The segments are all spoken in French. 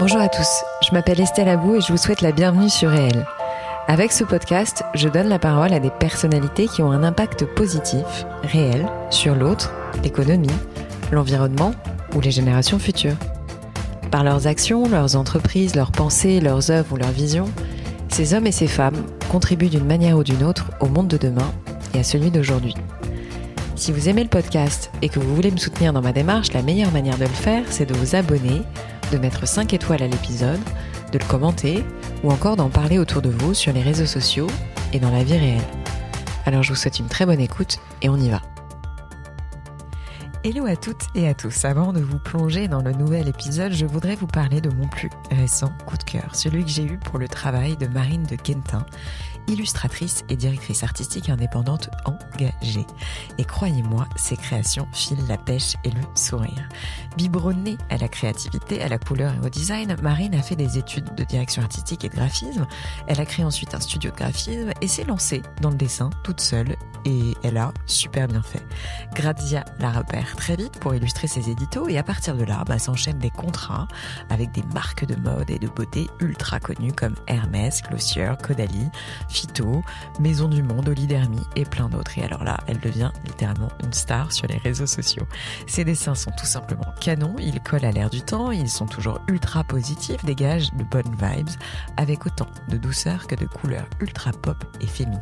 Bonjour à tous, je m'appelle Estelle Abou et je vous souhaite la bienvenue sur Réel. Avec ce podcast, je donne la parole à des personnalités qui ont un impact positif, réel, sur l'autre, l'économie, l'environnement ou les générations futures. Par leurs actions, leurs entreprises, leurs pensées, leurs œuvres ou leurs visions, ces hommes et ces femmes contribuent d'une manière ou d'une autre au monde de demain et à celui d'aujourd'hui. Si vous aimez le podcast et que vous voulez me soutenir dans ma démarche, la meilleure manière de le faire, c'est de vous abonner, de mettre 5 étoiles à l'épisode, de le commenter ou encore d'en parler autour de vous sur les réseaux sociaux et dans la vie réelle. Alors je vous souhaite une très bonne écoute et on y va. Hello à toutes et à tous. Avant de vous plonger dans le nouvel épisode, je voudrais vous parler de mon plus récent coup de cœur, celui que j'ai eu pour le travail de Marine de Quentin, illustratrice et directrice artistique indépendante engagée. Et croyez-moi, ses créations filent la pêche et le sourire. Biberonnée à la créativité, à la couleur et au design, Marine a fait des études de direction artistique et de graphisme. Elle a créé ensuite un studio de graphisme et s'est lancée dans le dessin toute seule. Et elle a super bien fait. Grazia la repère très vite pour illustrer ses éditos et à partir de là, s'enchaînent des contrats avec des marques de mode et de beauté ultra connues comme Hermès, Glossier, Caudalie, Phyto, Maison du Monde, Olidermie et plein d'autres. Et alors là, elle devient littéralement une star sur les réseaux sociaux. Ses dessins sont tout simplement canons, ils collent à l'air du temps, ils sont toujours ultra positifs, dégagent de bonnes vibes avec autant de douceur que de couleurs ultra pop et féminines.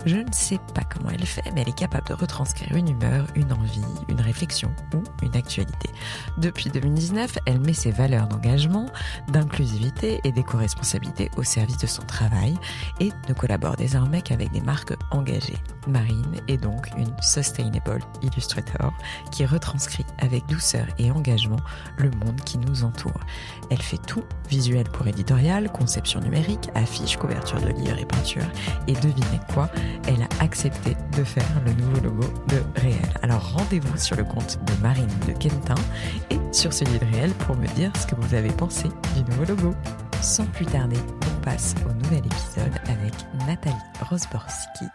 Je ne sais pas comment elle fait, mais elle est capable de retranscrire une humeur, une envie, une réflexion ou une actualité. Depuis 2019, elle met ses valeurs d'engagement, d'inclusivité et d'éco-responsabilité au service de son travail et ne collabore désormais qu'avec des marques engagées. Marine est donc une Sustainable Illustrator qui retranscrit avec douceur et engagement le monde qui nous entoure. Elle fait tout, visuel pour éditorial, conception numérique, affiches, couverture de livres et peinture. Et devinez quoi, elle a accepté de faire le nouveau logo de Réel. Alors rendez-vous sur le compte de Marine de Quentin et sur celui de Réel pour me dire ce que vous avez pensé du nouveau logo. Sans plus tarder, on passe au nouvel épisode avec Nathalie Rozborski.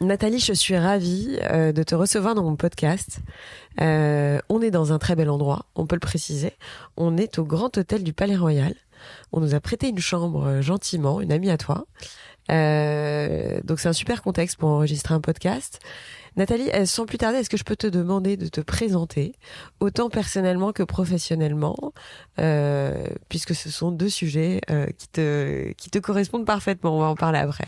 Nathalie, je suis ravie de te recevoir dans mon podcast. On est dans un très bel endroit, on peut le préciser. On est au Grand Hôtel du Palais Royal. On nous a prêté une chambre gentiment, une amie à toi. Donc c'est un super contexte pour enregistrer un podcast. Nathalie, sans plus tarder, est-ce que je peux te demander de te présenter, autant personnellement que professionnellement, puisque ce sont deux sujets qui te correspondent parfaitement. On va en parler après.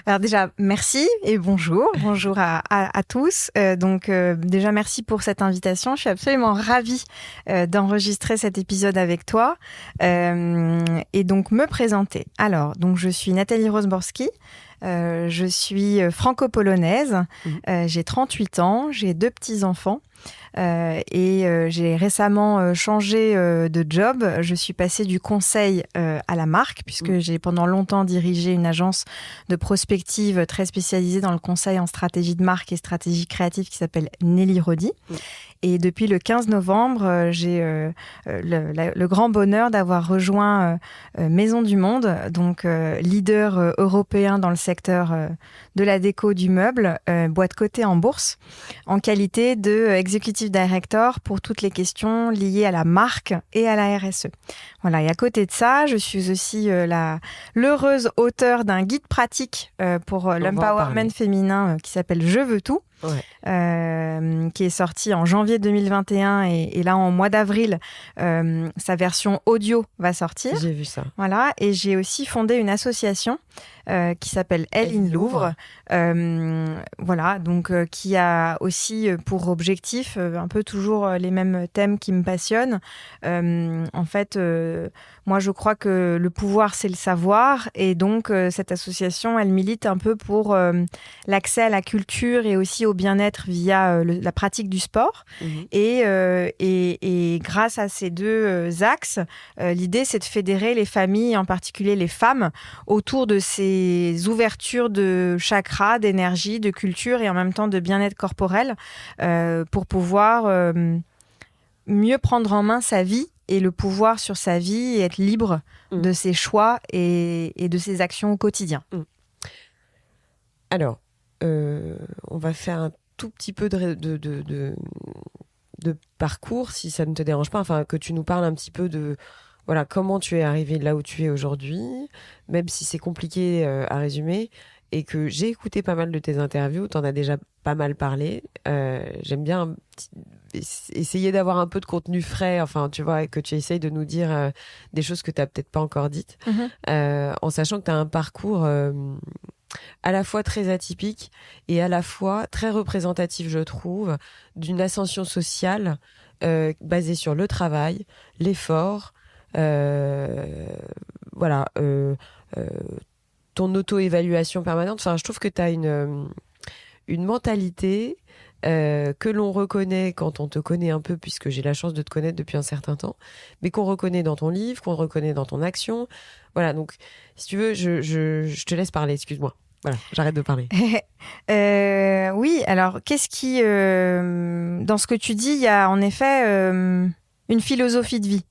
Alors déjà, merci et bonjour. Bonjour à tous. Déjà, merci pour cette invitation. Je suis absolument ravie d'enregistrer cet épisode avec toi et donc me présenter. Alors, donc je suis Nathalie Rozborski. Je suis franco-polonaise, j'ai 38 ans, j'ai 2 petits-enfants et j'ai récemment changé de job. Je suis passée du conseil à la marque puisque j'ai pendant longtemps dirigé une agence de prospective très spécialisée dans le conseil en stratégie de marque et stratégie créative qui s'appelle Nelly Rodi. Et depuis le 15 novembre, j'ai le grand bonheur d'avoir rejoint Maison du Monde, donc leader européen dans le secteur de la déco du meuble, boîte cotée en bourse, en qualité de Executive Director pour toutes les questions liées à la marque et à la RSE. Voilà. Et à côté de ça, je suis aussi l'heureuse auteure d'un guide pratique pour l'empowerment féminin qui s'appelle Je veux tout. Ouais. Qui est sorti en janvier 2021 et là en mois d'avril sa version audio va sortir. J'ai vu ça. Voilà, et j'ai aussi fondé une association qui s'appelle Elle in Louvre. Voilà, donc qui a aussi pour objectif un peu toujours les mêmes thèmes qui me passionnent. En fait, moi je crois que le pouvoir c'est le savoir et donc cette association elle milite un peu pour l'accès à la culture et aussi au bien-être via la pratique du sport. Et grâce à ces deux axes, l'idée c'est de fédérer les familles, en particulier les femmes, autour de ces ouvertures de chakras, d'énergie, de culture et en même temps de bien-être corporel pour pouvoir mieux prendre en main sa vie et le pouvoir sur sa vie et être libre de ses choix et de ses actions au quotidien. Alors, on va faire un tout petit peu de parcours, si ça ne te dérange pas, enfin que tu nous parles un petit peu de voilà comment tu es arrivé là où tu es aujourd'hui, même si c'est compliqué à résumer, et que j'ai écouté pas mal de tes interviews, t'en as déjà pas mal parlé. J'aime bien essayer d'avoir un peu de contenu frais, enfin tu vois, et que tu essayes de nous dire des choses que t'as peut-être pas encore dites, en sachant que t'as un parcours à la fois très atypique et à la fois très représentatif, je trouve, d'une ascension sociale basée sur le travail, l'effort, voilà, ton auto-évaluation permanente. Enfin, je trouve que tu as une mentalité que l'on reconnaît quand on te connaît un peu, puisque j'ai la chance de te connaître depuis un certain temps, mais qu'on reconnaît dans ton livre, qu'on reconnaît dans ton action. Voilà, donc si tu veux, je te laisse parler, excuse-moi. Voilà, j'arrête de parler. Oui, alors qu'est-ce qui... dans ce que tu dis, il y a en effet une philosophie de vie.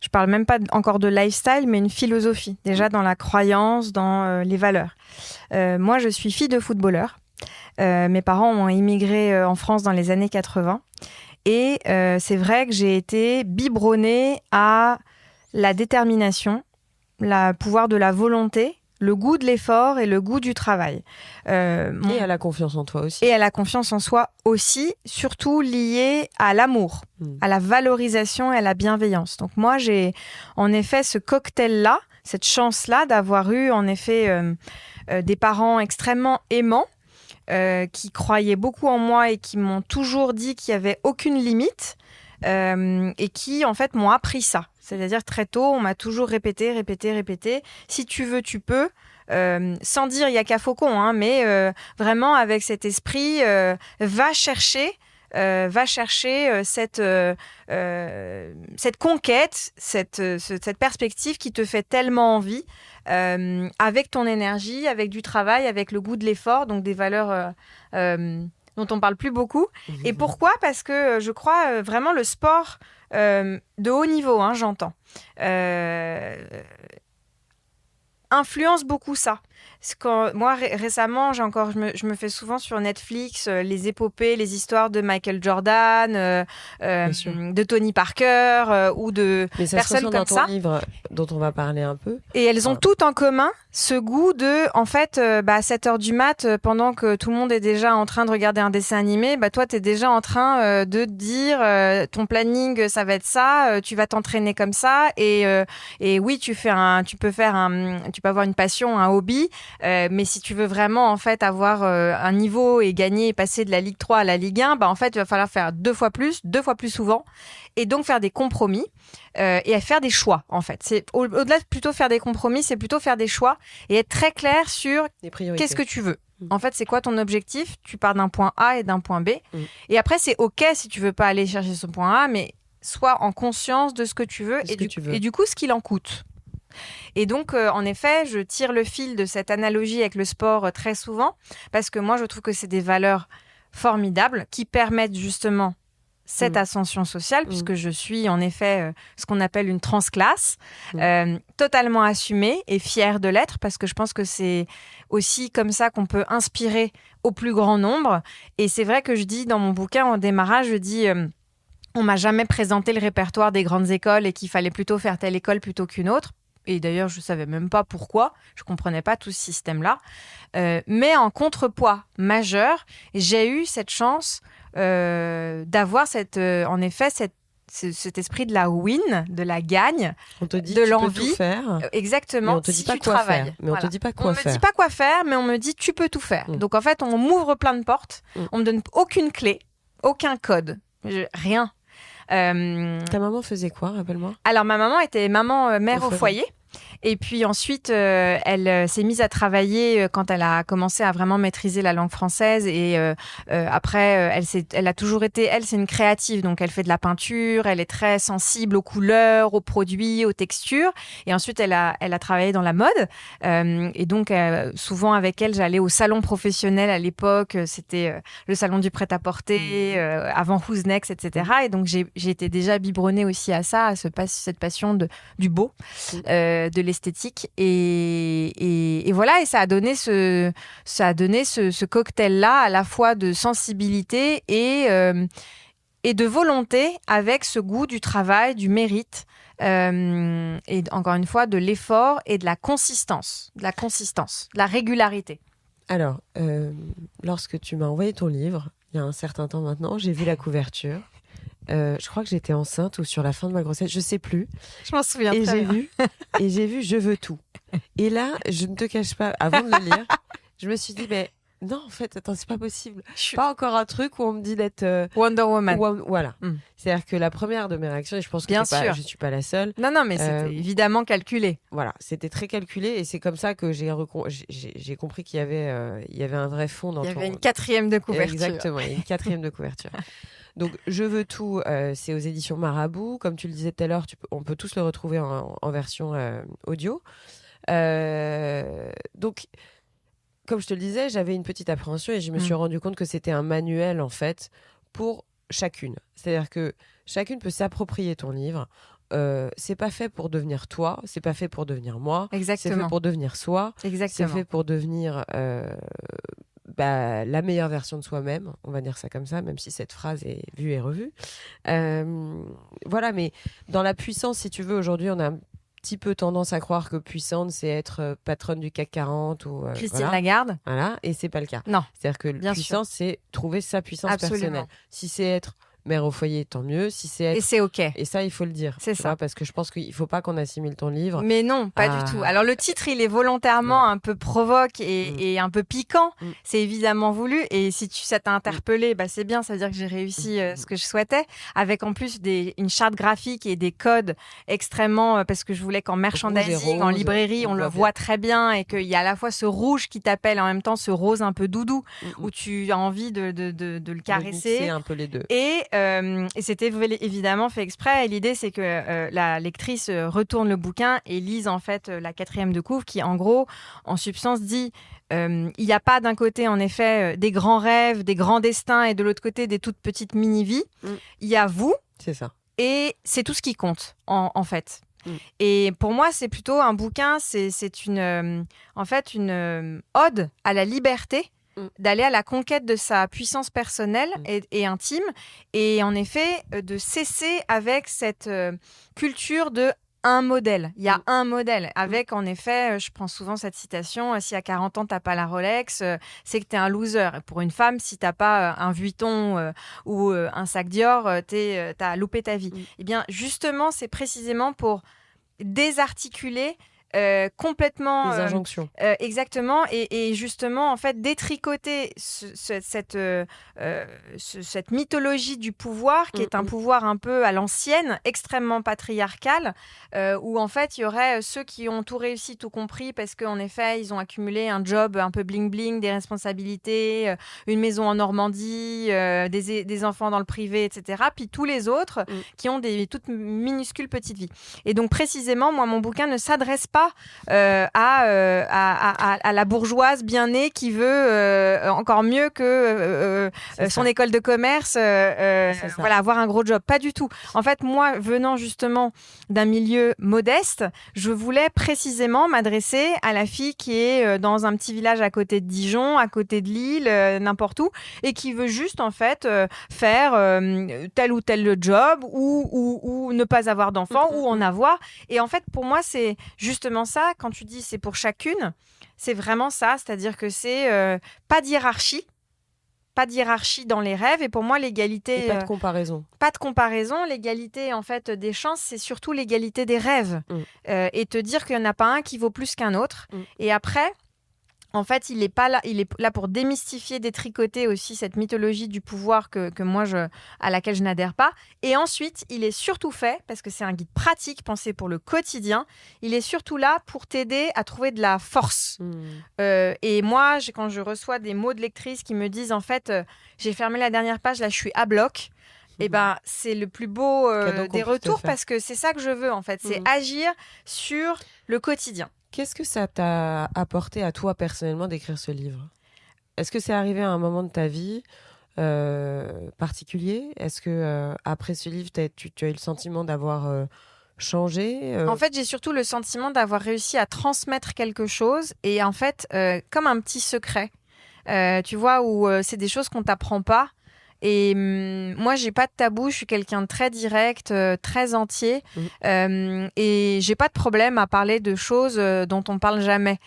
Je parle même pas encore de lifestyle, mais une philosophie. Déjà dans la croyance, dans les valeurs. Moi, je suis fille de footballeur. Mes parents ont immigré en France dans les années 80. Et c'est vrai que j'ai été biberonnée à la détermination, le pouvoir de la volonté, le goût de l'effort et le goût du travail. Et à la confiance en toi aussi. Et à la confiance en soi aussi, surtout liée à l'amour, à la valorisation et à la bienveillance. Donc moi, j'ai en effet ce cocktail-là, cette chance-là d'avoir eu en effet des parents extrêmement aimants, qui croyaient beaucoup en moi et qui m'ont toujours dit qu'il n'y avait aucune limite et qui en fait m'ont appris ça. C'est-à-dire très tôt, on m'a toujours répété, si tu veux, tu peux. Sans dire il y a qu'à Faucon, hein, mais vraiment avec cet esprit, va chercher cette conquête, cette perspective qui te fait tellement envie, avec ton énergie, avec du travail, avec le goût de l'effort, donc des valeurs dont on parle plus beaucoup. Et pourquoi ? Parce que je crois vraiment le sport de haut niveau, hein, j'entends, influence beaucoup ça. Moi, récemment, je me fais souvent sur Netflix les épopées, les histoires de Michael Jordan, de Tony Parker ou de personnes comme ça. Mais ça se ressent dans ton livre dont on va parler un peu. Et elles ont toutes en commun ce goût de, en fait, à 7h du mat, pendant que tout le monde est déjà en train de regarder un dessin animé, toi, tu es déjà en train de te dire ton planning, ça va être ça, tu vas t'entraîner comme ça. Et oui, tu peux avoir une passion, un hobby. Mais si tu veux vraiment en fait avoir un niveau et gagner et passer de la Ligue 3 à la Ligue 1, en fait il va falloir faire deux fois plus souvent, et donc faire des compromis et faire des choix en fait. C'est au-delà de plutôt faire des compromis, c'est plutôt faire des choix et être très clair sur qu'est-ce que tu veux. En fait, c'est quoi ton objectif ? Tu pars d'un point A et d'un point B. Et après, c'est OK si tu veux pas aller chercher ce point A, mais sois en conscience de ce que tu veux et du coup, ce qu'il en coûte. Et donc, en effet, je tire le fil de cette analogie avec le sport très souvent, parce que moi, je trouve que c'est des valeurs formidables qui permettent justement cette ascension sociale, puisque je suis en effet ce qu'on appelle une transclasse, totalement assumée et fière de l'être, parce que je pense que c'est aussi comme ça qu'on peut inspirer au plus grand nombre. Et c'est vrai que je dis dans mon bouquin, en démarrage, je dis... on m'a jamais présenté le répertoire des grandes écoles et qu'il fallait plutôt faire telle école plutôt qu'une autre. Et d'ailleurs, je ne savais même pas pourquoi. Je ne comprenais pas tout ce système-là. Mais en contrepoids majeur, j'ai eu cette chance d'avoir en effet cet esprit de la win, de la gagne, on te dit de tu l'envie. Peux tout faire, exactement. Mais on te dit pas quoi faire. Mais on te dit pas quoi faire. On me dit pas quoi faire, mais on me dit tu peux tout faire. Donc en fait, on m'ouvre plein de portes. On me donne aucune clé, aucun code, rien. Ta maman faisait quoi, rappelle-moi ? Alors ma maman était mère au foyer. Et puis ensuite, elle s'est mise à travailler quand elle a commencé à vraiment maîtriser la langue française. Et après, elle a toujours été... Elle, c'est une créative. Donc, elle fait de la peinture. Elle est très sensible aux couleurs, aux produits, aux textures. Et ensuite, elle a travaillé dans la mode. Et donc, souvent, avec elle, j'allais au salon professionnel à l'époque. C'était le salon du prêt-à-porter, avant Who's Next, etc. Et donc, j'ai été déjà biberonnée aussi à ça, à cette passion du beau, de l'esthétique et voilà, et ça a donné ce cocktail là à la fois de sensibilité et et de volonté avec ce goût du travail, du mérite, et encore une fois, de l'effort et de la consistance, de la régularité. Alors, lorsque tu m'as envoyé ton livre, il y a un certain temps maintenant, j'ai vu la couverture. Je crois que j'étais enceinte ou sur la fin de ma grossesse, je sais plus. Je m'en souviens et très bien. Et j'ai vu Je veux tout. Et là, je ne te cache pas, avant de le lire, je me suis dit, mais non, en fait, attends, c'est pas possible. Pas encore un truc où on me dit d'être Wonder Woman. Voilà. C'est-à-dire que la première de mes réactions, et je pense que je suis pas la seule. Non, mais c'était évidemment calculé. Voilà, c'était très calculé, et c'est comme ça que j'ai compris qu'il y avait un vrai fond dans ton... Il y avait une 4e de couverture. Exactement, il y a une 4e de couverture. Donc, Je veux tout, c'est aux éditions Marabout. Comme tu le disais tout à l'heure, on peut tous le retrouver en version audio. Donc, comme je te le disais, j'avais une petite appréhension et je me suis rendu compte que c'était un manuel, en fait, pour chacune. C'est-à-dire que chacune peut s'approprier ton livre. C'est pas fait pour devenir toi, c'est pas fait pour devenir moi. Exactement. C'est fait pour devenir soi. Exactement. C'est fait pour devenir... la meilleure version de soi-même, on va dire ça comme ça, même si cette phrase est vue et revue. Voilà, mais dans la puissance, si tu veux, aujourd'hui, on a un petit peu tendance à croire que puissante, c'est être patronne du CAC 40 ou Christine Lagarde. Voilà, et c'est pas le cas. Non. C'est-à-dire que puissance, c'est trouver sa puissance personnelle. Si c'est être mère au foyer, tant mieux. Si c'est être... Et c'est OK. Et ça, il faut le dire. C'est ça. Vois, parce que je pense qu'il faut pas qu'on assimile ton livre. Mais non, pas du tout. Alors, le titre, il est volontairement un peu provoque et un peu piquant. C'est évidemment voulu. Et si ça t'a interpellé, c'est bien. Ça veut dire que j'ai réussi ce que je souhaitais. Avec en plus une charte graphique et des codes extrêmement... parce que je voulais qu'en merchandising, en librairie, on le voit très bien. Et qu'il y a à la fois ce rouge qui t'appelle et en même temps ce rose un peu doudou où tu as envie de le caresser. C'est un peu les deux. Et c'était évidemment fait exprès. Et l'idée, c'est que la lectrice retourne le bouquin et lise en fait la 4e de couve qui, en gros, en substance, dit il n'y a pas d'un côté, en effet, des grands rêves, des grands destins et de l'autre côté, des toutes petites mini-vies. Il y a vous. C'est ça. Et c'est tout ce qui compte, en fait. Et pour moi, c'est plutôt un bouquin, c'est une ode à la liberté d'aller à la conquête de sa puissance personnelle et intime, et en effet de cesser avec cette culture de un modèle. Il y a un modèle avec, en effet, je prends souvent cette citation, si à 40 ans t'as pas la Rolex, c'est que t'es un loser. Et pour une femme, si t'as pas un Vuitton ou un sac Dior, t'as loupé ta vie. Eh bien, justement, c'est précisément pour désarticuler complètement les injonctions. Exactement, et justement en fait détricoter cette mythologie du pouvoir qui est un pouvoir un peu à l'ancienne, extrêmement patriarcal, où en fait il y aurait ceux qui ont tout réussi, tout compris parce qu'en effet ils ont accumulé un job un peu bling bling, des responsabilités, une maison en Normandie, des enfants dans le privé, etc. Puis tous les autres qui ont des toutes minuscules petites vies. Et donc précisément moi mon bouquin ne s'adresse pas à la bourgeoise bien née qui veut encore mieux que son école de commerce, avoir un gros job. Pas du tout. En fait, moi, venant justement d'un milieu modeste, je voulais précisément m'adresser à la fille qui est dans un petit village à côté de Dijon, à côté de Lille, n'importe où, et qui veut juste en fait faire tel ou tel job ou ne pas avoir d'enfant ou en avoir. Et en fait, pour moi, c'est justement ça, quand tu dis c'est pour chacune, c'est vraiment ça, c'est-à-dire que c'est pas de hiérarchie dans les rêves, et pour moi l'égalité... Et pas de comparaison. Pas de comparaison, l'égalité en fait des chances, c'est surtout l'égalité des rêves. Et te dire qu'il n'y en a pas un qui vaut plus qu'un autre. Et après... En fait, il est là pour démystifier, détricoter aussi cette mythologie du pouvoir que moi à laquelle je n'adhère pas. Et ensuite, il est surtout fait, parce que c'est un guide pratique pensé pour le quotidien, il est surtout là pour t'aider à trouver de la force. Et moi, quand je reçois des mots de lectrices qui me disent en fait, j'ai fermé la dernière page, là je suis à bloc. Et c'est le plus beau des retours, parce que c'est ça que je veux en fait, c'est agir sur le quotidien. Qu'est-ce que ça t'a apporté à toi personnellement d'écrire ce livre ? Est-ce que c'est arrivé à un moment de ta vie particulier ? Est-ce que après ce livre, tu as eu le sentiment d'avoir changé ? En fait, j'ai surtout le sentiment d'avoir réussi à transmettre quelque chose, et en fait, comme un petit secret, tu vois, où c'est des choses qu'on t'apprend pas. Et moi, j'ai pas de tabou. Je suis quelqu'un de très direct, très entier. Et j'ai pas de problème à parler de choses dont on parle jamais.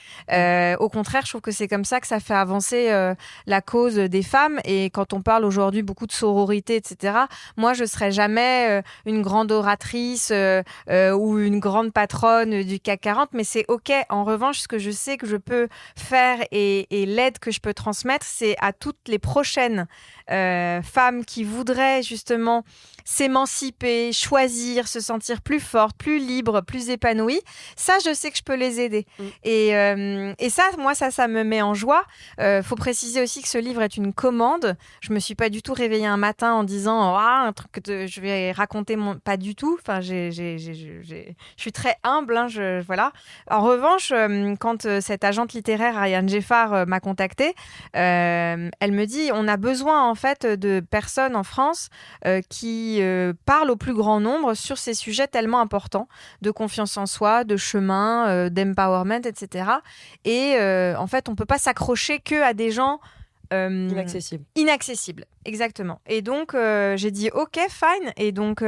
Au contraire, je trouve que c'est comme ça que ça fait avancer la cause des femmes. Et quand on parle aujourd'hui beaucoup de sororité, etc., moi, je serai jamais une grande oratrice ou une grande patronne du CAC 40, mais c'est OK. En revanche, ce que je sais que je peux faire et l'aide que je peux transmettre, c'est à toutes les prochaines femmes qui voudraient justement s'émanciper, choisir, se sentir plus forte, plus libre, plus épanouie. Ça, je sais que je peux les aider. Et ça, moi, ça me met en joie. Faut préciser aussi que ce livre est une commande. Je me suis pas du tout réveillée un matin en disant un truc que je vais raconter pas du tout. Enfin, je suis très humble. Voilà. En revanche, quand cette agente littéraire Ariane Geffard m'a contactée, elle me dit on a besoin en fait de personnes en France qui parlent au plus grand nombre sur ces sujets tellement importants de confiance en soi, de chemin, d'empowerment, etc. Et en fait, on peut pas s'accrocher que à des gens inaccessibles, exactement. Et donc, j'ai dit OK, fine. Et donc,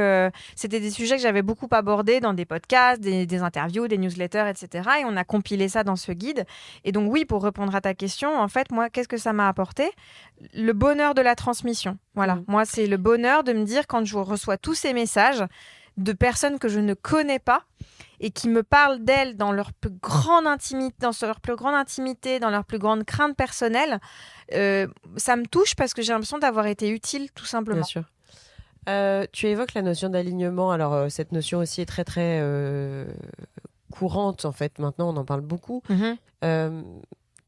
c'était des sujets que j'avais beaucoup abordés dans des podcasts, des interviews, des newsletters, etc. Et on a compilé ça dans ce guide. Et donc, oui, pour répondre à ta question, en fait, moi, qu'est-ce que ça m'a apporté ? Le bonheur de la transmission. Voilà. Moi, c'est le bonheur de me dire quand je reçois tous ces messages de personnes que je ne connais pas et qui me parlent d'elles dans leur plus grande intimité, dans leur plus grande crainte personnelle, ça me touche parce que j'ai l'impression d'avoir été utile, tout simplement. Bien sûr. Tu évoques la notion d'alignement. Alors, cette notion aussi est très, très courante, en fait. Maintenant, on en parle beaucoup.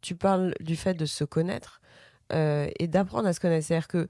Tu parles du fait de se connaître et d'apprendre à se connaître. C'est-à-dire que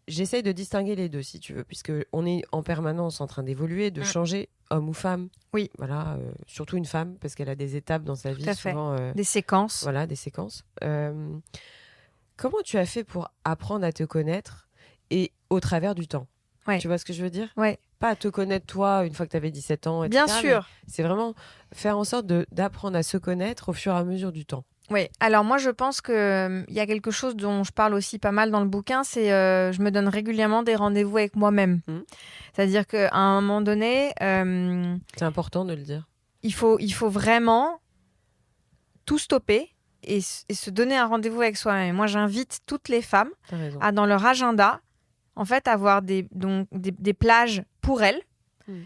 j'essaye de distinguer les deux, si tu veux, puisqu'on est en permanence en train d'évoluer, de changer, homme ou femme. Oui. Voilà, surtout une femme, parce qu'elle a des étapes dans sa vie. Tout à fait. Souvent, des séquences. Voilà, des séquences. Comment tu as fait pour apprendre à te connaître et au travers du temps ? Ouais. Tu vois ce que je veux dire ? Ouais. Pas à te connaître toi une fois que tu avais 17 ans, etc. Bien sûr. C'est vraiment faire en sorte d'apprendre à se connaître au fur et à mesure du temps. Oui, alors moi je pense qu'il y a quelque chose dont je parle aussi pas mal dans le bouquin, c'est je me donne régulièrement des rendez-vous avec moi-même. C'est-à-dire qu'à un moment donné... c'est important de le dire. Il faut vraiment tout stopper et se donner un rendez-vous avec soi-même. Moi j'invite toutes les femmes à dans leur agenda, en fait, avoir des plages pour elles.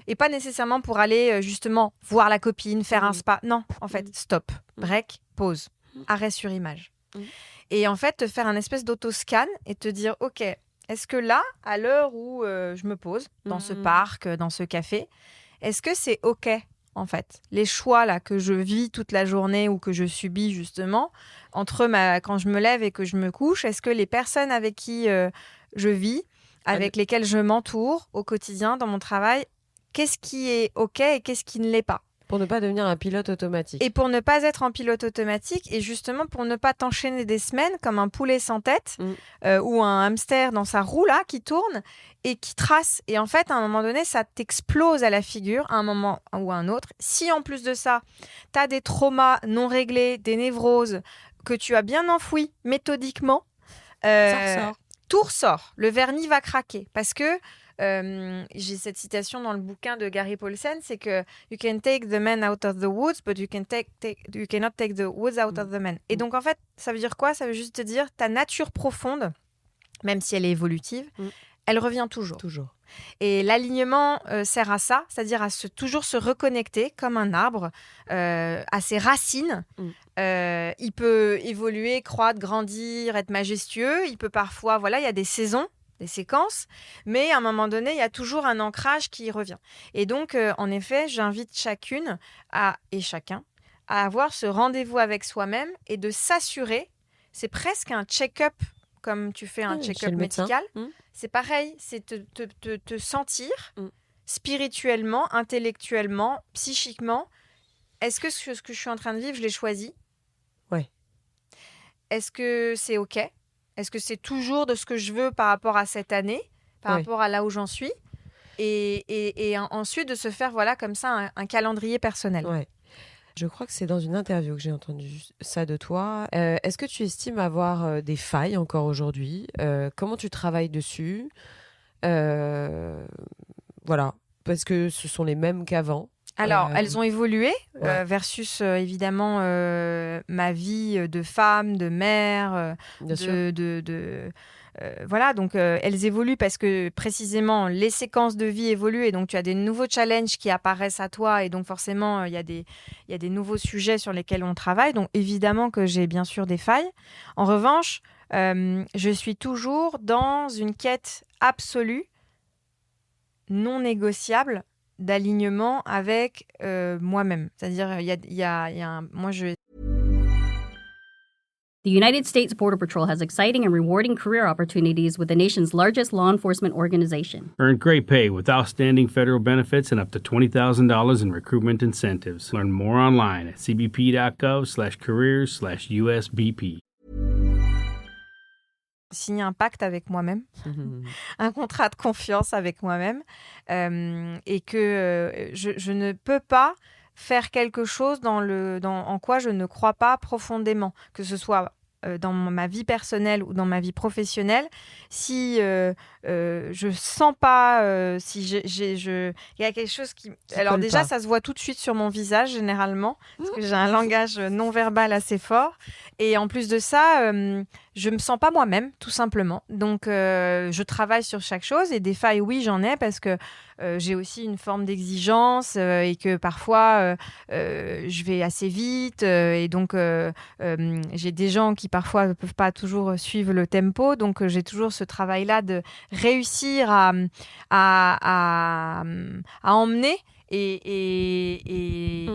Et pas nécessairement pour aller justement voir la copine, faire un spa. Non, en fait, stop, break, pause. Arrêt sur image. Et en fait, te faire un espèce d'autoscan et te dire, OK, est-ce que là, à l'heure où je me pose, dans ce parc, dans ce café, est-ce que c'est OK, en fait, les choix là que je vis toute la journée ou que je subis justement, entre quand je me lève et que je me couche, est-ce que les personnes avec qui je vis, avec lesquelles je m'entoure au quotidien, dans mon travail, qu'est-ce qui est OK et qu'est-ce qui ne l'est pas ? Pour ne pas devenir un pilote automatique. Et pour ne pas être en pilote automatique et justement pour ne pas t'enchaîner des semaines comme un poulet sans tête ou un hamster dans sa roue là qui tourne et qui trace. Et en fait, à un moment donné, ça t'explose à la figure à un moment ou à un autre. Si en plus de ça, tu as des traumas non réglés, des névroses que tu as bien enfouis méthodiquement, ça ressort. Tout ressort. Le vernis va craquer parce que j'ai cette citation dans le bouquin de Gary Paulsen, c'est que you can take the man out of the woods, but you cannot take the woods out of the man. Et donc en fait, ça veut dire quoi ? Ça veut juste te dire ta nature profonde, même si elle est évolutive, elle revient toujours. Et l'alignement sert à ça, c'est-à-dire à toujours se reconnecter comme un arbre à ses racines. Il peut évoluer, croître, grandir, être majestueux. Il peut parfois, il y a des saisons, des séquences, mais à un moment donné, il y a toujours un ancrage qui revient. Et donc, en effet, j'invite chacune et chacun à avoir ce rendez-vous avec soi-même et de s'assurer, c'est presque un check-up, comme tu fais un check-up médical. C'est pareil, c'est te sentir spirituellement, intellectuellement, psychiquement. Est-ce que ce que je suis en train de vivre, je l'ai choisi ? Ouais. Est-ce que c'est OK ? Est-ce que c'est toujours de ce que je veux par rapport à cette année, par rapport à là où j'en suis ? Et ensuite, de se faire, comme ça, un calendrier personnel. Ouais. Je crois que c'est dans une interview que j'ai entendu ça de toi. Est-ce que tu estimes avoir des failles encore aujourd'hui ? Comment tu travailles dessus ? Voilà, parce que ce sont les mêmes qu'avant. Alors, elles ont évolué ouais. versus évidemment ma vie de femme, de mère, voilà, donc elles évoluent parce que précisément les séquences de vie évoluent et donc tu as des nouveaux challenges qui apparaissent à toi et donc forcément il y a des nouveaux sujets sur lesquels on travaille. Donc évidemment que j'ai bien sûr des failles. En revanche, je suis toujours dans une quête absolue, non négociable, d'alignement avec moi-même. C'est-à-dire, The United States Border Patrol has exciting and rewarding career opportunities with the nation's largest law enforcement organization. Earn great pay with outstanding federal benefits and up to $20,000 in recruitment incentives. Learn more online at cbp.gov/careers/USBP. Signer un pacte avec moi-même, un contrat de confiance avec moi-même, et que je ne peux pas faire quelque chose en quoi je ne crois pas profondément, que ce soit dans ma vie personnelle ou dans ma vie professionnelle. Si je sens pas, si il y a quelque chose qui alors déjà pas. Ça se voit tout de suite sur mon visage généralement, parce que j'ai un langage non verbal assez fort, et en plus de ça, je me sens pas moi-même, tout simplement. Donc je travaille sur chaque chose, et des failles, oui, j'en ai, parce que j'ai aussi une forme d'exigence et que parfois je vais assez vite, et donc j'ai des gens qui parfois ne peuvent pas toujours suivre le tempo, donc j'ai toujours ce travail-là de réussir à emmener et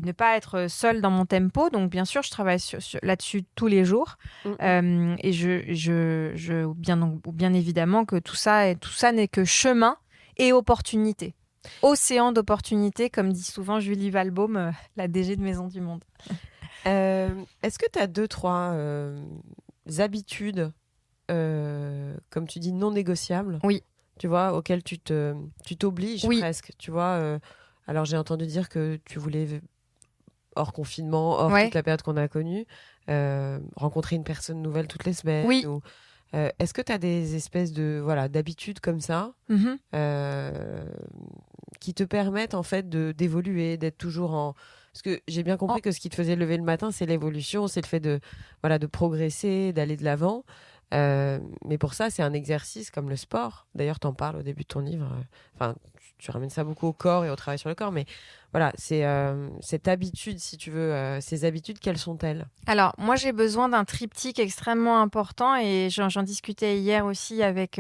ne pas être seule dans mon tempo. Donc bien sûr, je travaille là-dessus tous les jours, et bien évidemment que tout ça n'est que chemin et opportunité. Océan d'opportunités, comme dit souvent Julie Walbaum, la DG de Maison du Monde. Est-ce que tu as 2-3 habitudes, comme tu dis, non négociables ? Oui. Tu vois, auxquelles tu t'obliges presque. Tu vois, alors j'ai entendu dire que tu voulais, hors confinement, hors toute la période qu'on a connue, rencontrer une personne nouvelle toutes les semaines. Oui. Est-ce que tu as des espèces d'habitudes comme ça, qui te permettent en fait d'évoluer, d'être toujours en... Parce que j'ai bien compris que ce qui te faisait lever le matin, c'est l'évolution, c'est le fait de progresser, d'aller de l'avant. Mais pour ça, c'est un exercice comme le sport. D'ailleurs, tu en parles au début de ton livre. Tu ramènes ça beaucoup au corps et au travail sur le corps. Mais voilà, c'est cette habitude, si tu veux, ces habitudes, quelles sont-elles ? Alors, moi, j'ai besoin d'un triptyque extrêmement important, et j'en discutais hier aussi avec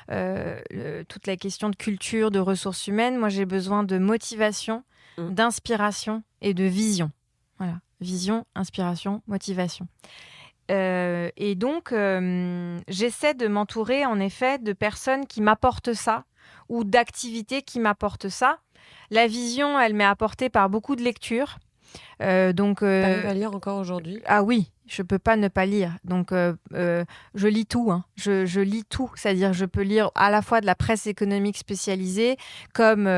toute la question de culture, de ressources humaines. Moi, j'ai besoin de motivation, d'inspiration et de vision. Voilà, vision, inspiration, motivation. Et donc, j'essaie de m'entourer en effet de personnes qui m'apportent ça, ou d'activités qui m'apportent ça. La vision, elle m'est apportée par beaucoup de lectures. T'arrives à lire encore aujourd'hui ? Ah oui, je peux pas ne pas lire. Donc, je lis tout. Je lis tout. C'est-à-dire, je peux lire à la fois de la presse économique spécialisée, comme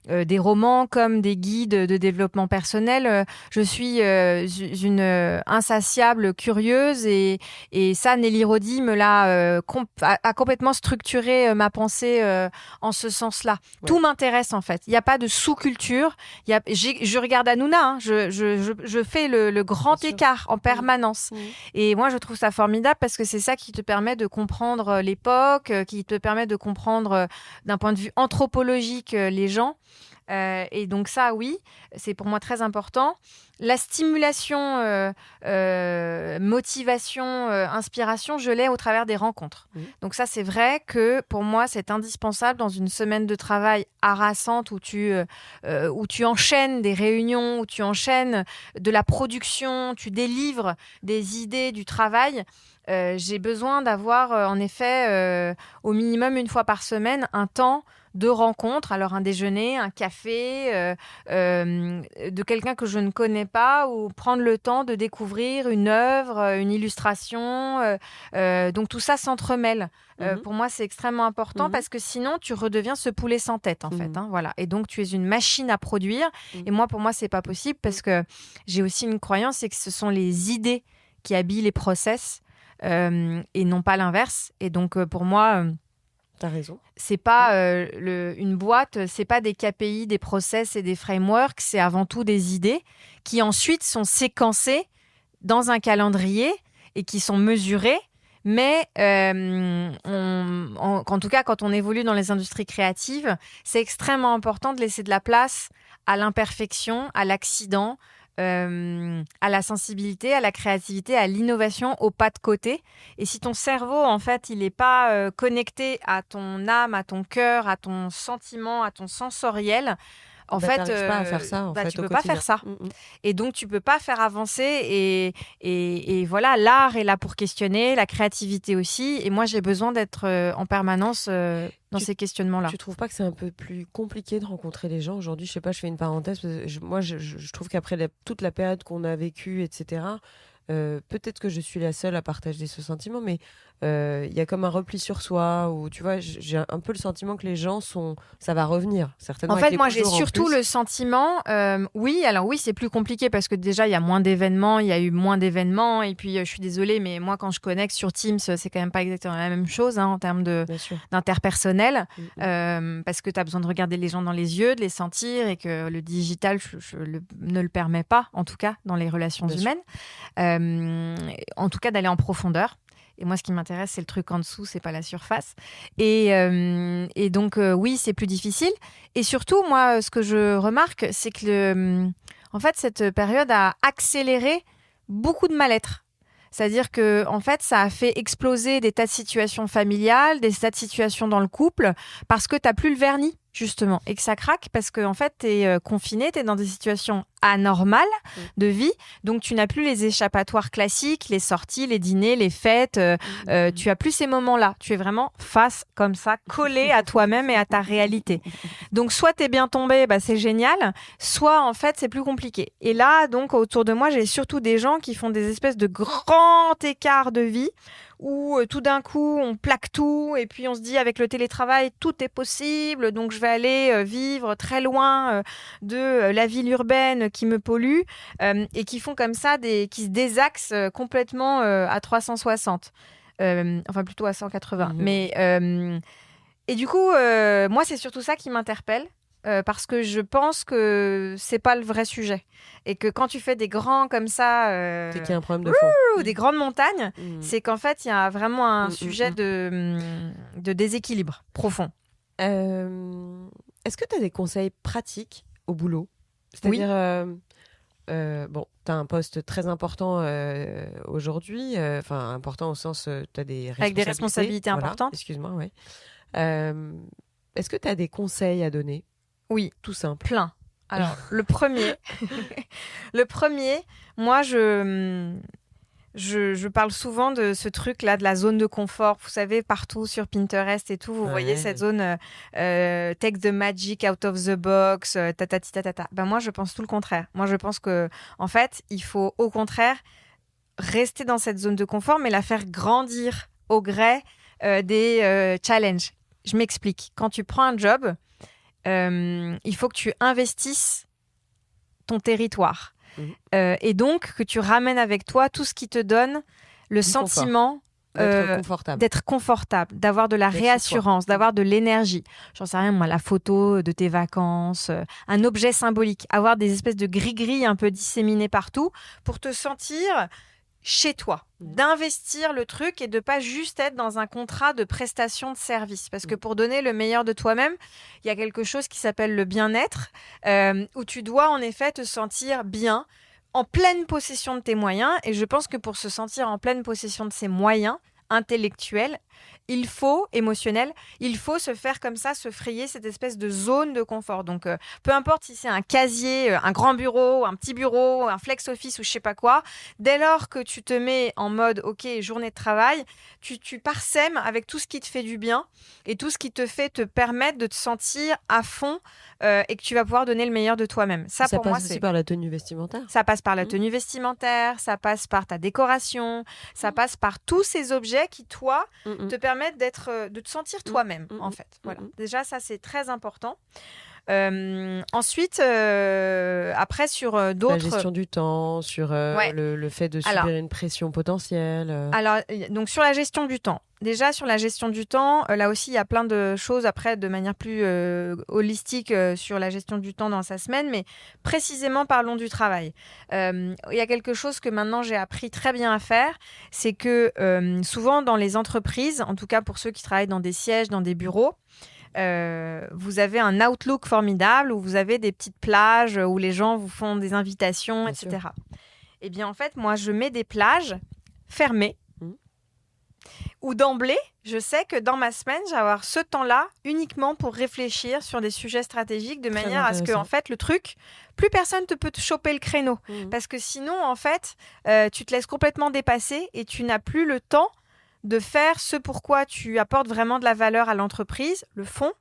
des romans, comme des guides de développement personnel. Je suis une insatiable curieuse, et ça, Nelly Rodi a complètement structuré ma pensée en ce sens-là. Ouais. Tout m'intéresse, en fait. Il n'y a pas de sous-culture. Je regarde Hanouna. Je fais le grand écart en permanence. Et moi, je trouve ça formidable, parce que c'est ça qui te permet de comprendre l'époque, qui te permet de comprendre d'un point de vue anthropologique les gens. Et donc ça, oui, c'est pour moi très important. La stimulation, motivation, inspiration, je l'ai au travers des rencontres. Donc ça, c'est vrai que pour moi, c'est indispensable dans une semaine de travail harassante où tu enchaînes des réunions, où tu enchaînes de la production, tu délivres des idées, du travail. j'ai besoin d'avoir, en effet, au minimum une fois par semaine, un temps de rencontre, alors un déjeuner, un café, de quelqu'un que je ne connais pas, ou prendre le temps de découvrir une œuvre, une illustration. Donc tout ça s'entremêle. Pour moi, c'est extrêmement important parce que sinon, tu redeviens ce poulet sans tête, en fait. Hein, voilà. Et donc, tu es une machine à produire. Et moi, pour moi, c'est pas possible parce que j'ai aussi une croyance, c'est que ce sont les idées qui habillent les process et non pas l'inverse. Et donc, pour moi... T'as raison. C'est pas une boîte, c'est pas des KPI, des process et des frameworks, c'est avant tout des idées qui ensuite sont séquencées dans un calendrier et qui sont mesurées. Mais en tout cas, quand on évolue dans les industries créatives, c'est extrêmement important de laisser de la place à l'imperfection, à l'accident, à la sensibilité, à la créativité, à l'innovation, au pas de côté. Et si ton cerveau, en fait, il n'est pas connecté à ton âme, à ton cœur, à ton sentiment, à ton sensoriel, en fait, t'arrives pas à faire ça, tu peux pas faire ça. Et donc, tu peux pas faire avancer. Et voilà, l'art est là pour questionner, la créativité aussi. Et moi, j'ai besoin d'être en permanence dans ces questionnements-là. Tu trouves pas que c'est un peu plus compliqué de rencontrer les gens aujourd'hui? Je sais pas, je fais une parenthèse. Moi, je trouve qu'après toute la période qu'on a vécue, etc., peut-être que je suis la seule à partager ce sentiment, mais il y a comme un repli sur soi, où tu vois, j'ai un peu le sentiment que les gens ça va revenir certainement. En fait, moi j'ai surtout le sentiment, oui, c'est plus compliqué parce que déjà il y a moins d'événements, il y a eu moins d'événements, et puis je suis désolée, mais moi quand je connecte sur Teams, c'est quand même pas exactement la même chose en termes d'interpersonnel, parce que tu as besoin de regarder les gens dans les yeux, de les sentir, et que le digital ne le permet pas, en tout cas dans les relations humaines. En tout cas d'aller en profondeur. Et moi, ce qui m'intéresse, c'est le truc en dessous, c'est pas la surface. Et donc, oui, c'est plus difficile. Et surtout, moi, ce que je remarque, c'est que en fait, cette période a accéléré beaucoup de mal-être. C'est-à-dire que, en fait, ça a fait exploser des tas de situations familiales, des tas de situations dans le couple, parce que t'as plus le vernis, justement, et que ça craque parce que, en fait, t'es confiné, t'es dans des situations anormales de vie, donc tu n'as plus les échappatoires classiques, les sorties, les dîners, les fêtes, tu as plus ces moments-là. Tu es vraiment face, comme ça, collé à toi-même et à ta réalité. Donc, soit t'es bien tombé, c'est génial, soit, en fait, c'est plus compliqué. Et là, donc, autour de moi, j'ai surtout des gens qui font des espèces de grands écarts de vie, où tout d'un coup, on plaque tout, et puis on se dit, avec le télétravail, tout est possible, donc je vais aller vivre très loin de la ville urbaine qui me pollue, et qui font comme ça, qui se désaxent complètement à 360. Enfin, plutôt à 180. Mais, et du coup, moi, c'est surtout ça qui m'interpelle. Parce que je pense que c'est pas le vrai sujet. Et que quand tu fais des grands comme ça... c'est qu'il y a un problème de fond. Des grandes montagnes, c'est qu'en fait, il y a vraiment un sujet de déséquilibre profond. Est-ce que tu as des conseils pratiques au boulot? C'est-à-dire, bon, tu as un poste très important aujourd'hui, enfin important au sens, tu as des responsabilités. Avec des responsabilités importantes. Excuse-moi, oui. Est-ce que tu as des conseils à donner? Oui, tout simple. Plein. Alors, le premier, moi, je parle souvent de ce truc-là, de la zone de confort. Vous savez, partout sur Pinterest et tout, vous voyez cette zone take the magic out of the box, tatati tatata. Moi, je pense tout le contraire. Moi, je pense que, en fait, il faut au contraire rester dans cette zone de confort, mais la faire grandir au gré des challenges. Je m'explique. Quand tu prends un job, il faut que tu investisses ton territoire. Et donc que tu ramènes avec toi tout ce qui te donne le sentiment d'être confortable, d'avoir de la réassurance, d'avoir de l'énergie. J'en sais rien, moi, la photo de tes vacances, un objet symbolique, avoir des espèces de gris-gris un peu disséminés partout pour te sentir chez toi, d'investir le truc et de pas juste être dans un contrat de prestation de service. Parce que pour donner le meilleur de toi-même, il y a quelque chose qui s'appelle le bien-être, où tu dois en effet te sentir bien, en pleine possession de tes moyens. Et je pense que pour se sentir en pleine possession de ses moyens, intellectuel, émotionnel, il faut se faire comme ça, se frayer cette espèce de zone de confort. Donc, peu importe si c'est un casier, un grand bureau, un petit bureau, un flex office ou je sais pas quoi, dès lors que tu te mets en mode, OK, journée de travail, tu parsèmes avec tout ce qui te fait du bien et tout ce qui te fait te permettre de te sentir à fond et que tu vas pouvoir donner le meilleur de toi-même. Ça pour passe moi, aussi par la tenue vestimentaire. Ça passe par la tenue vestimentaire, ça passe par ta décoration, ça passe par tous ces objets qui, toi, te permettent de te sentir toi-même, en fait. Voilà. Déjà, ça, c'est très important. Ensuite, après, sur d'autres... La gestion du temps, sur le fait de subir une pression potentielle. Alors, donc, sur la gestion du temps. Déjà, sur la gestion du temps, là aussi, il y a plein de choses après, de manière plus holistique sur la gestion du temps dans sa semaine. Mais précisément, parlons du travail. Il y a quelque chose que maintenant, j'ai appris très bien à faire. C'est que souvent, dans les entreprises, en tout cas pour ceux qui travaillent dans des sièges, dans des bureaux, vous avez un Outlook formidable où vous avez des petites plages où les gens vous font des invitations, Bien etc. sûr. Eh bien, en fait, moi, je mets des plages fermées où d'emblée, je sais que dans ma semaine, je vais avoir ce temps-là uniquement pour réfléchir sur des sujets stratégiques de manière à ce que, en fait, le truc, plus personne ne peut te choper le créneau. Parce que sinon, en fait, tu te laisses complètement dépasser et tu n'as plus le temps de faire ce pourquoi tu apportes vraiment de la valeur à l'entreprise, le fond.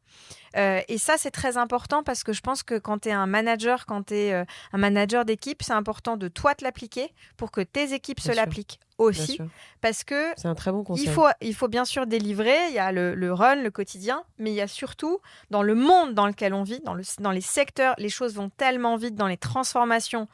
Et ça, c'est très important parce que je pense que quand tu es un manager, quand tu es un manager d'équipe, c'est important de toi te l'appliquer pour que tes équipes se l'appliquent aussi. Parce que c'est un très bon conseil. Il faut bien sûr délivrer, il y a le run, le quotidien, mais il y a surtout, dans le monde dans lequel on vit, dans les secteurs, les choses vont tellement vite, dans les transformations,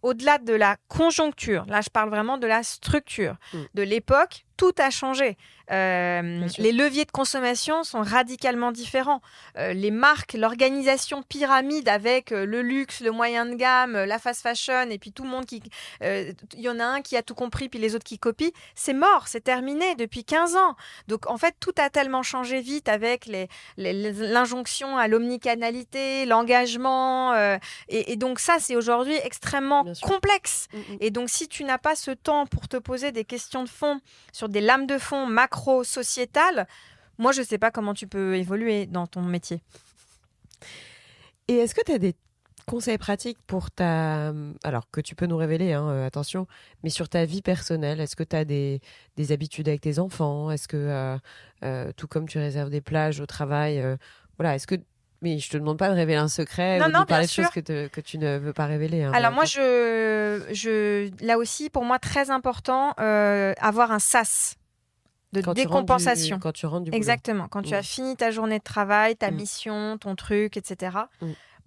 au-delà de la conjoncture, là je parle vraiment de la structure, de l'époque, tout a changé. Les leviers de consommation sont radicalement différents. Les marques, l'organisation pyramide avec le luxe, le moyen de gamme, la fast fashion, et puis tout le monde qui... Il y en a un qui a tout compris, puis les autres qui copient. C'est mort, c'est terminé depuis 15 ans. Donc en fait, tout a tellement changé vite avec l'injonction à l'omnicanalité, l'engagement. Et donc ça, c'est aujourd'hui extrêmement complexe. Et donc si tu n'as pas ce temps pour te poser des questions de fond sur des lames de fond macro-sociétales, moi, je ne sais pas comment tu peux évoluer dans ton métier. Et est-ce que tu as des conseils pratiques pour alors que tu peux nous révéler, attention, mais sur ta vie personnelle, est-ce que tu as des habitudes avec tes enfants? Est-ce que, tout comme tu réserves des plages au travail, voilà, est-ce que... Mais je te demande pas de révéler un secret ou de parler de choses que tu ne veux pas révéler. Alors moi, là aussi, pour moi, très important, avoir un sas de décompensation. Quand tu rentres du boulot. Exactement. Quand tu as fini ta journée de travail, ta mission, ton truc, etc.,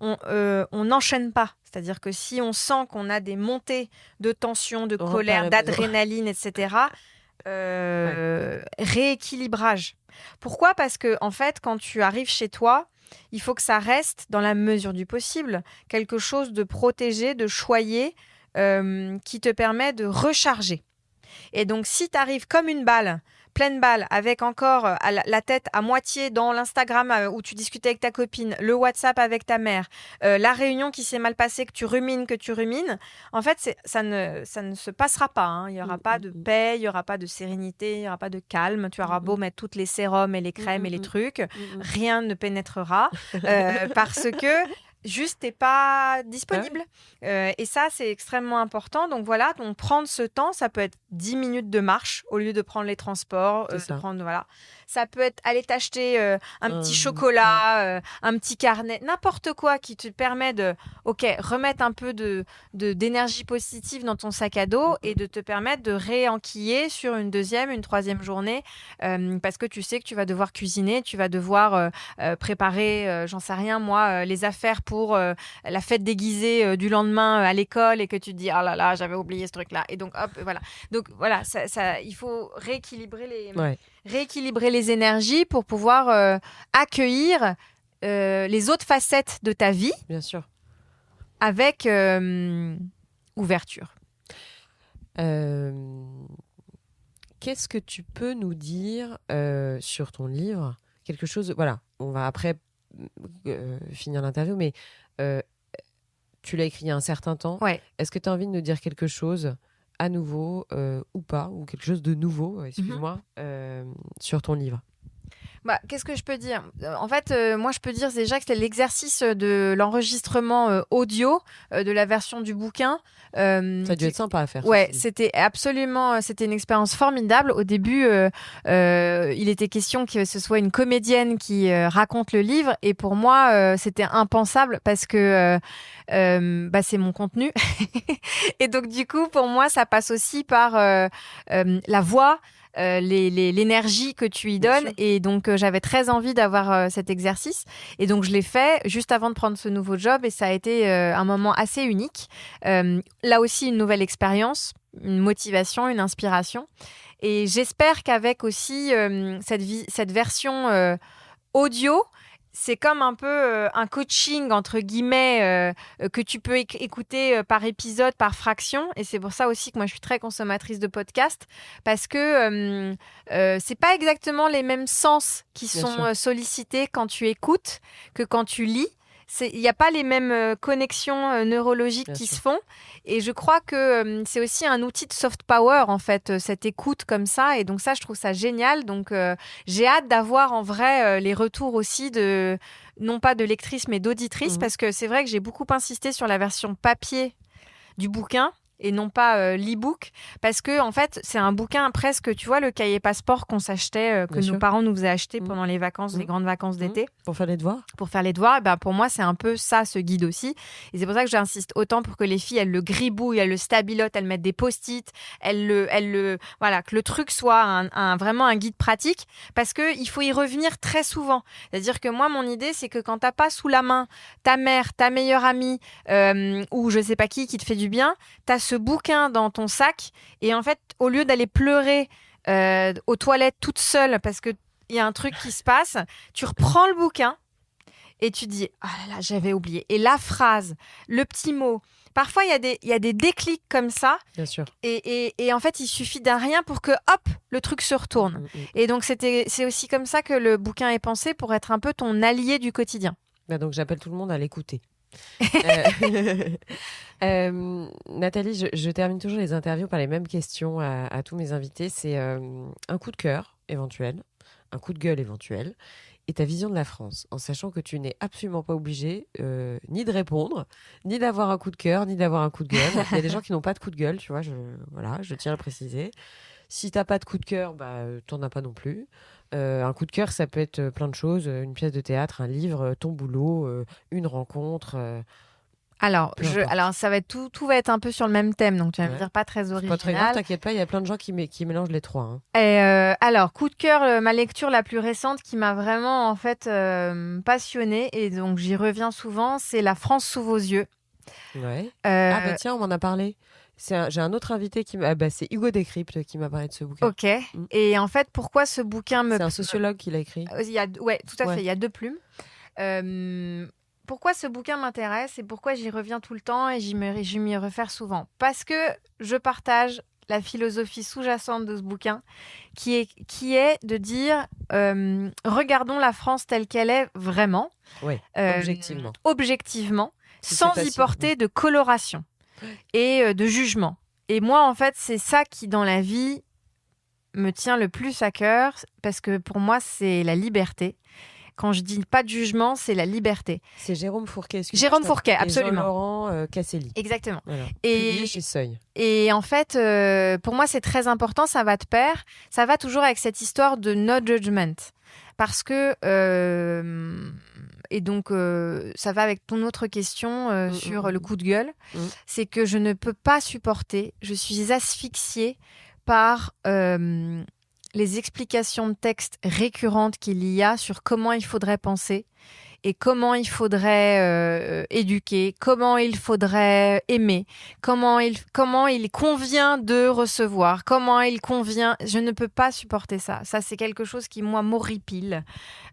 on n'enchaîne pas. C'est-à-dire que si on sent qu'on a des montées de tension, de colère, d'adrénaline, etc., rééquilibrage. Pourquoi ? Parce que, en fait, quand tu arrives chez toi, il faut que ça reste, dans la mesure du possible, quelque chose de protégé, de choyé, qui te permet de recharger. Et donc, si tu arrives comme une balle, pleine balle, avec encore la tête à moitié dans l'Instagram où tu discutais avec ta copine, le WhatsApp avec ta mère, la réunion qui s'est mal passée, que tu rumines, en fait, ça ne se passera pas. Il n'y aura pas de paix, il n'y aura pas de sérénité, il n'y aura pas de calme. Tu auras beau mettre toutes les sérums et les crèmes et les trucs, rien ne pénétrera parce que... juste t'es pas disponible. Et ça, c'est extrêmement important. Donc voilà, donc prendre ce temps, ça peut être 10 minutes de marche au lieu de prendre les transports. Ça peut être aller t'acheter un petit chocolat, un petit carnet, n'importe quoi qui te permet de remettre un peu d'énergie positive dans ton sac à dos et de te permettre de réenquiller sur une deuxième, une troisième journée parce que tu sais que tu vas devoir cuisiner, tu vas devoir préparer, j'en sais rien moi, les affaires pour la fête déguisée du lendemain à l'école et que tu te dis « Ah là là, j'avais oublié ce truc-là ». Et donc, hop, voilà. Donc, voilà, il faut rééquilibrer les énergies pour pouvoir accueillir les autres facettes de ta vie. Bien sûr. Avec ouverture. Qu'est-ce que tu peux nous dire sur ton livre ? Quelque chose... Voilà, on va après... finir l'interview, mais tu l'as écrit il y a un certain temps. Ouais. Est-ce que tu as envie de nous dire quelque chose à nouveau, ou pas, ou quelque chose de nouveau, excuse-moi, sur ton livre? Qu'est-ce que je peux dire ? En fait, moi, je peux dire déjà que c'était l'exercice de l'enregistrement audio de la version du bouquin. Ça a dû être sympa à faire. Ouais, c'était une expérience formidable. Au début, il était question que ce soit une comédienne qui raconte le livre. Et pour moi, c'était impensable parce que c'est mon contenu. Et donc, du coup, pour moi, ça passe aussi par la voix, l'énergie que tu y donnes. Et donc j'avais très envie d'avoir cet exercice et donc je l'ai fait juste avant de prendre ce nouveau job et ça a été un moment assez unique, là aussi une nouvelle expérience, une motivation, une inspiration et j'espère qu'avec aussi cette version audio, c'est comme un peu un coaching, entre guillemets, que tu peux écouter par épisode, par fraction. Et c'est pour ça aussi que moi, je suis très consommatrice de podcasts. Parce que c'est pas exactement les mêmes sens qui sont sollicités quand tu écoutes que quand tu lis. Il n'y a pas les mêmes connexions neurologiques qui se font. Et je crois que c'est aussi un outil de soft power, en fait, cette écoute comme ça. Et donc ça, je trouve ça génial. Donc j'ai hâte d'avoir en vrai les retours aussi non pas de lectrices, mais d'auditrices. Parce que c'est vrai que j'ai beaucoup insisté sur la version papier du bouquin et non pas l'e-book, parce que en fait c'est un bouquin presque, tu vois, le cahier passeport qu'on s'achetait, que nos parents nous faisaient acheter pendant les vacances, les grandes vacances d'été. Pour faire les devoirs. Et ben, pour moi c'est un peu ça, ce guide aussi, et c'est pour ça que j'insiste autant pour que les filles elles le gribouillent, elles le stabilotent, elles mettent des post-it, voilà, que le truc soit vraiment un guide pratique, parce que il faut y revenir très souvent. C'est-à-dire que moi mon idée c'est que quand t'as pas sous la main ta mère, ta meilleure amie ou je sais pas qui te fait du bien, t'as ce bouquin dans ton sac et en fait au lieu d'aller pleurer aux toilettes toute seule parce que il y a un truc qui se passe, tu reprends le bouquin et tu dis ah là là, j'avais oublié, et la phrase, le petit mot, parfois il y a des déclics comme ça. Bien sûr. Et en fait il suffit d'un rien pour que hop le truc se retourne. Et donc c'est aussi comme ça que le bouquin est pensé, pour être un peu ton allié du quotidien. Donc j'appelle tout le monde à l'écouter. Nathalie, je termine toujours les interviews par les mêmes questions à tous mes invités. C'est un coup de cœur éventuel, un coup de gueule éventuel, et ta vision de la France, en sachant que tu n'es absolument pas obligé ni de répondre, ni d'avoir un coup de cœur, ni d'avoir un coup de gueule. Il y a des gens qui n'ont pas de coup de gueule, tu vois, je tiens à le préciser. Si t'as pas de coup de cœur, t'en as pas non plus. Un coup de cœur, ça peut être plein de choses, une pièce de théâtre, un livre, ton boulot, une rencontre. Alors ça va être tout va être un peu sur le même thème, donc tu vas me dire pas très original. Pas très grave, t'inquiète pas, il y a plein de gens qui mélangent les trois. Hein. Et alors, coup de cœur, ma lecture la plus récente qui m'a vraiment en fait passionnée, et donc j'y reviens souvent, c'est La France sous vos yeux. Ouais. Tiens, on m'en a parlé. J'ai un autre invité c'est Hugo Décrypte qui m'a parlé de ce bouquin. Ok. Et en fait, pourquoi ce bouquin C'est un sociologue qui l'a écrit. Ouais, tout à fait. Il y a 2 plumes. Pourquoi ce bouquin m'intéresse et pourquoi j'y reviens tout le temps et je m'y réfère souvent ? Parce que je partage la philosophie sous-jacente de ce bouquin, qui est de dire regardons la France telle qu'elle est vraiment, objectivement, sans y porter de coloration et de jugement. Et moi, en fait, c'est ça qui, dans la vie, me tient le plus à cœur, parce que pour moi, c'est la liberté. Quand je dis pas de jugement, c'est la liberté. C'est Jérôme Fourquet. Jérôme Fourquet, absolument. Jean-Laurent Casselli. Exactement. Voilà. Publié chez Seuil. Et en fait, pour moi, c'est très important, ça va de pair. Ça va toujours avec cette histoire de no judgment. Parce que... et donc, ça va avec ton autre question sur le coup de gueule. C'est que je ne peux pas supporter, je suis asphyxiée par les explications de texte récurrentes qu'il y a sur comment il faudrait penser et comment il faudrait éduquer, comment il faudrait aimer, comment il convient de recevoir, comment il convient... Je ne peux pas supporter ça. Ça, c'est quelque chose qui, moi, m'horripile,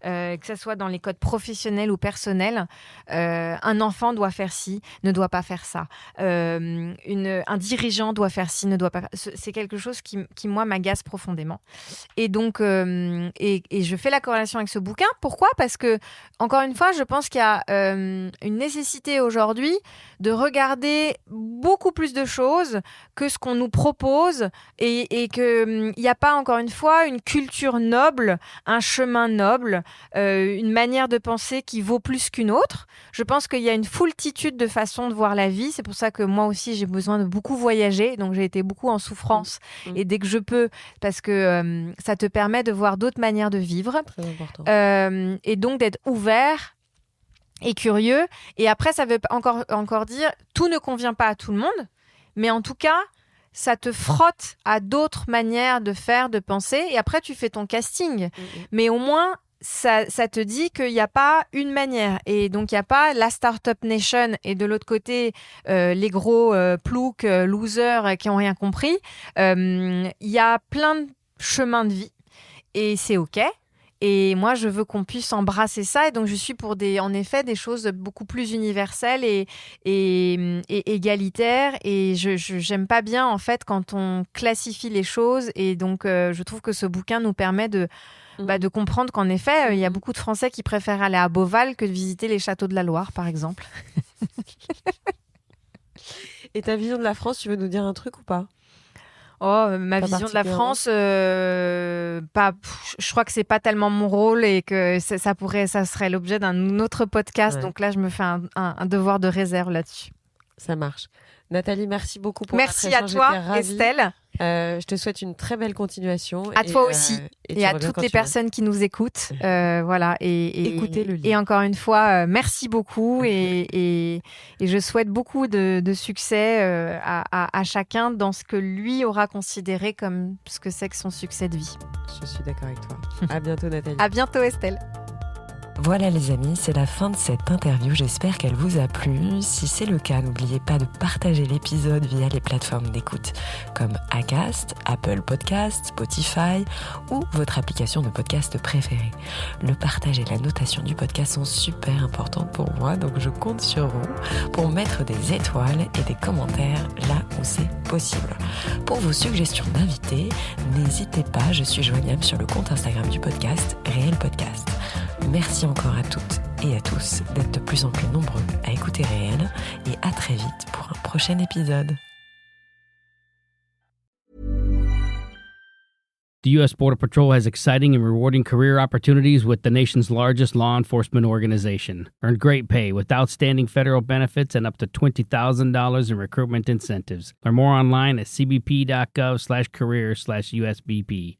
que ce soit dans les codes professionnels ou personnels. Un enfant doit faire ci, ne doit pas faire ça. Un dirigeant doit faire ci, ne doit pas faire... C'est quelque chose qui moi, m'agace profondément. Et donc, et je fais la corrélation avec ce bouquin. Pourquoi ? Parce que, encore une fois, je pense qu'il y a une nécessité aujourd'hui de regarder beaucoup plus de choses que ce qu'on nous propose et qu'il n'y a pas, encore une fois, une culture noble, un chemin noble, une manière de penser qui vaut plus qu'une autre. Je pense qu'il y a une foultitude de façons de voir la vie. C'est pour ça que moi aussi, j'ai besoin de beaucoup voyager. Donc, j'ai été beaucoup en souffrance. Et dès que je peux, parce que ça te permet de voir d'autres manières de vivre. Très important. Et donc, d'être ouvert et curieux. Et après, ça veut encore dire, tout ne convient pas à tout le monde. Mais en tout cas, ça te frotte à d'autres manières de faire, de penser. Et après, tu fais ton casting. Mais au moins, ça te dit qu'il n'y a pas une manière. Et donc, il n'y a pas la Startup Nation et de l'autre côté, les gros ploucs, losers qui n'ont rien compris. Il y a plein de chemins de vie. Et c'est OK. Et moi, je veux qu'on puisse embrasser ça. Et donc, je suis pour en effet des choses beaucoup plus universelles et égalitaires. Et j'aime pas bien, en fait, quand on classifie les choses. Et donc, je trouve que ce bouquin nous permet de comprendre qu'en effet, il y a beaucoup de Français qui préfèrent aller à Beauval que de visiter les châteaux de la Loire, par exemple. Et ta vision de la France, tu veux nous dire un truc ou pas ? Ma vision de la France, je crois que c'est pas tellement mon rôle et que ça serait l'objet d'un autre podcast. Ouais. Donc là, je me fais un devoir de réserve là-dessus. Ça marche. Nathalie, merci beaucoup pour Merci à toi, Estelle. Je te souhaite une très belle continuation. À toi aussi. Et à toutes les personnes qui nous écoutent. Voilà. Écoutez le livre. Et encore une fois, merci beaucoup. Et je souhaite beaucoup de succès à chacun dans ce que lui aura considéré comme ce que c'est que son succès de vie. Je suis d'accord avec toi. À bientôt, Nathalie. À bientôt, Estelle. Voilà les amis, c'est la fin de cette interview, j'espère qu'elle vous a plu. Si c'est le cas, n'oubliez pas de partager l'épisode via les plateformes d'écoute comme Acast, Apple Podcasts, Spotify ou votre application de podcast préférée. Le partage et la notation du podcast sont super importantes pour moi, donc je compte sur vous pour mettre des étoiles et des commentaires là où c'est possible. Pour vos suggestions d'invités, n'hésitez pas, je suis joignable sur le compte Instagram du podcast, Réel Podcast. Merci encore à toutes et à tous d'être de plus en plus nombreux à écouter Réel et à très vite pour un prochain épisode. The U.S. Border Patrol has exciting and rewarding career opportunities with the nation's largest law enforcement organization. Earn great pay with outstanding federal benefits and up to $20,000 in recruitment incentives. Learn more online at cbp.gov/careers/USBP.